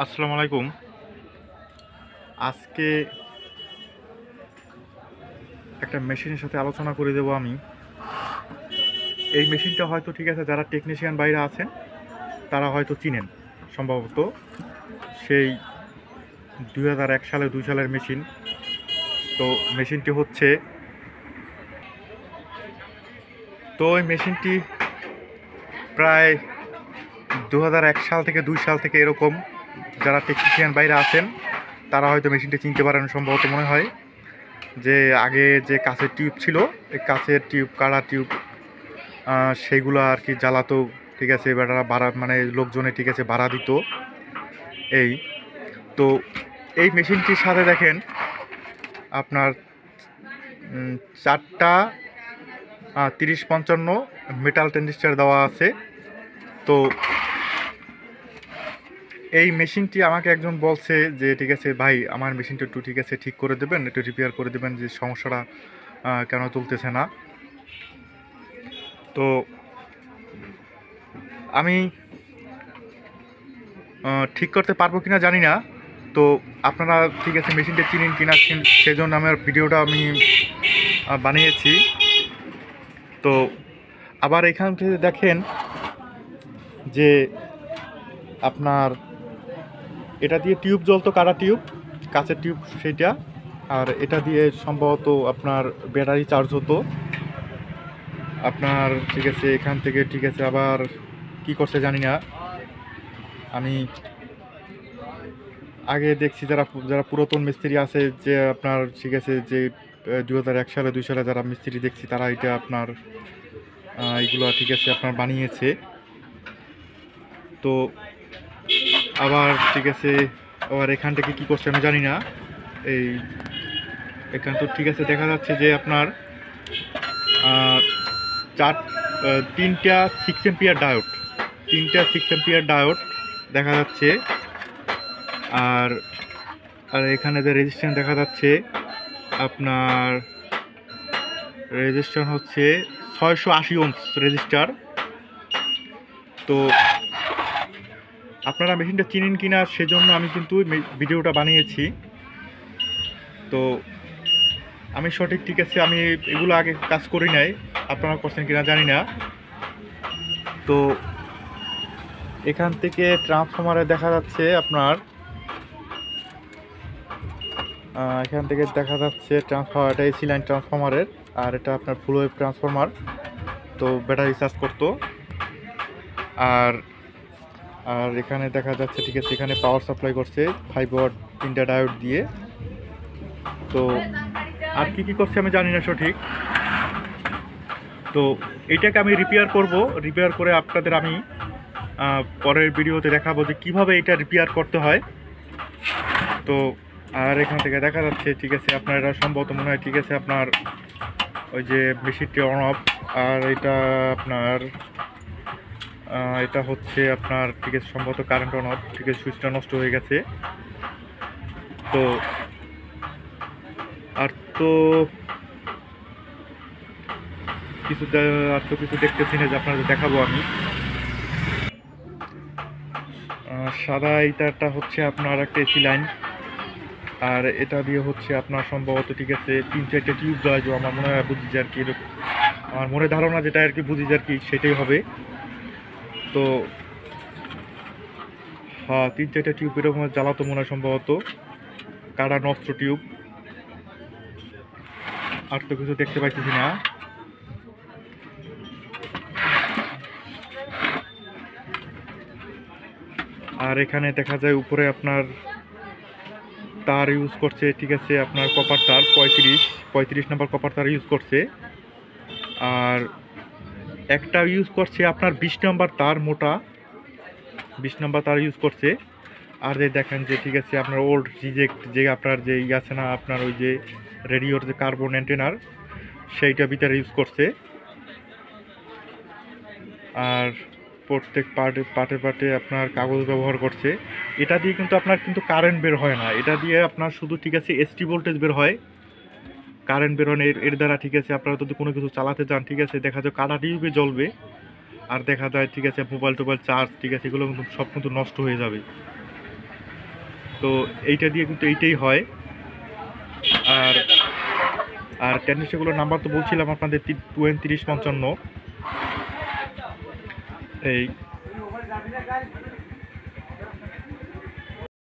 আসসালামু আলাইকুম। আজকে একটা মেশিনের সাথে আলোচনা করে দেব আমি। এই মেশিনটা হয়তো ঠিক আছে যারা টেকনিশিয়ান বাইরে আছেন তারা হয়তো চিনেন সম্ভবত। সেই ২০০১ সালে ২ সালের মেশিন। তো মেশিনটি হচ্ছে ওই মেশিনটি প্রায় ২০০১ সাল থেকে ২ সাল থেকে এরকম যারা টেকনিশিয়ান বাইরে আছেন তারা হয়তো মেশিনটি চিনতে পারেন সম্ভবত মনে হয়। যে আগে যে কাঁচের টিউব ছিল, এই কাঁচের টিউব কাড়া টিউব সেইগুলো আর কি জ্বালাতো, ঠিক আছে, এবার ভাড়া মানে লোকজনে ঠিক আছে ভাড়া দিত। এই তো এই মেশিনটির সাথে দেখেন আপনার 4টা 30-55 মেটাল ট্রানজিস্টার দেওয়া আছে। তো এই মেশিনটি আমাকে একজন বলছে যে ঠিক আছে ভাই আমার মেশিনটা একটু ঠিক আছে ঠিক করে দেবেন, একটু রিপেয়ার করে দেবেন, যে সমস্যাটা কেন চলতেছে না। তো আমি ঠিক করতে পারবো কিনা জানি না। তো আপনারা ঠিক আছে মেশিনটা চিনেন কিনা সেজন্য আমার ভিডিওটা আমি বানিয়েছি। তো আবার এখান থেকে দেখেন যে আপনার এটা দিয়ে টিউব জ্বলতো, কারা টিউব, কাঁচের টিউব সেইটা। আর এটা দিয়ে সম্ভবত আপনার ব্যাটারি চার্জ হতো আপনার, ঠিক আছে। এখান থেকে ঠিক আছে আবার কি করছে জানি না। আমি আগে দেখছি যারা যারা পুরাতন মিস্ত্রি আছে যে আপনার ঠিক আছে যে ২০০১ সালে ২ সালে যারা মিস্ত্রি দেখছি তারা এটা আপনার এইগুলো ঠিক আছে আপনার বানিয়েছে। তো আবার ঠিক আছে আবার এখান থেকে কী করছে আমি জানি না। এই এখান তো ঠিক আছে দেখা যাচ্ছে যে আপনার চার 3টা 6 এম্পিয়ার ডায়োড, 3টা 6 এম্পিয়ার ডায়োড দেখা যাচ্ছে। আর আর এখানে যে রেজিস্ট্যান্স দেখা যাচ্ছে আপনার রেজিস্টার হচ্ছে 680 ওহমস রেজিস্টার। তো আপনারা মেশিনটা চিনেন কিনা সেজন্য আমি কিন্তু ভিডিওটা বানিয়েছি। তো আমি সঠিক ঠিক আছে আমি এগুলো আগে কাজ করি নাই, আপনারা করছেন কিনা জানি না। তো এখান থেকে ট্রান্সফরমারে দেখা যাচ্ছে আপনার এখান থেকে দেখা যাচ্ছে ট্রান্সফরমার, এটা এসি লাইন ট্রান্সফরমারের, আর এটা আপনার ফুল ওয়েভ ট্রান্সফরমার। তো ব্যাটারি চার্জ করতো। আর আর এখানে দেখা যাচ্ছে ঠিক আছে এখানে পাওয়ার সাপ্লাই করছে 5 ওয়াট 3টা ডায়োড দিয়ে। তো আর কি করছে আমি জানি না সঠিক। তো এইটাকে আমি রিপেয়ার করব, রিপেয়ার করে আপনাদের আমি পরের ভিডিওতে দেখাবো যে কীভাবে এটা রিপেয়ার করতে হয়। তো আর এখান থেকে দেখা যাচ্ছে ঠিক আছে আপনার এটা সম্ভবত মনে হয় ঠিক আছে আপনার ওই যে মেশিনটি অন অফ। আর এটা আপনার এটা হচ্ছে আপনার ঠিক আছে সম্ভবত কারেন্ট অন অফ, ঠিক আছে সুইচটা নষ্ট হয়ে গেছে। তো আর তো কিছু আর তো কিছু দেখতেছি না যে আপনাদের দেখাবো আমি। সাদা এইটাটা হচ্ছে আপনার একটা এসি লাইন, আর এটা দিয়ে হচ্ছে আপনার সম্ভবত ঠিক আছে 3-4টে টিউব দেওয়া যাবে আমার মনে হয়, বুঝি আর কি, আমার মনে ধারণা যেটা আর কি বুঝি আর কি সেটাই হবে। তো হ্যাঁ 3-4টে টিউব এরকম জ্বালাতো মনে হয় সম্ভবত, কাটা নষ্ট টিউব। আর তো কিছু দেখতে পাইতেছি না। আর এখানে দেখা যায় উপরে আপনার তার ইউজ করছে ঠিক আছে আপনার কপার তার 35 নাম্বার কপার তার ইউজ করছে। আর একটা ইউজ করছে আপনার 20 নাম্বার তার, মোটা 20 নাম্বার তার ইউজ করছে। আর যে দেখেন যে ঠিক আছে আপনার ওল্ড রিজেক্ট যে আপনার যে আছে না আপনার ওই যে রেডিওর যে কার্বন অ্যান্টেনার, সেইটা ভিতরে ইউজ করছে। আর প্রত্যেক পার্টে আপনার কাগজ ব্যবহার করছে। এটা দিয়ে কিন্তু আপনার কিন্তু কারেন্ট বের হয় না, এটা দিয়ে আপনার শুধু ঠিক আছে এসটি ভোল্টেজ বের হয়, কারেন্ট বের হয় না এর দ্বারা। ঠিক আছে আপনারা যদি কোনো কিছু চালাতে চান ঠিক আছে দেখা যায় কাটা টিউবে জ্বলবে, আর দেখা যায় ঠিক আছে মোবাইল টোবাইল চার্জ ঠিক আছে এগুলো কিন্তু সব কিন্তু নষ্ট হয়ে যাবে। তো এইটা দিয়ে কিন্তু এইটাই হয়। আর আর ট্রানজিস্টরগুলোর নাম্বার তো বলছিলাম আপনাদের 3255। এই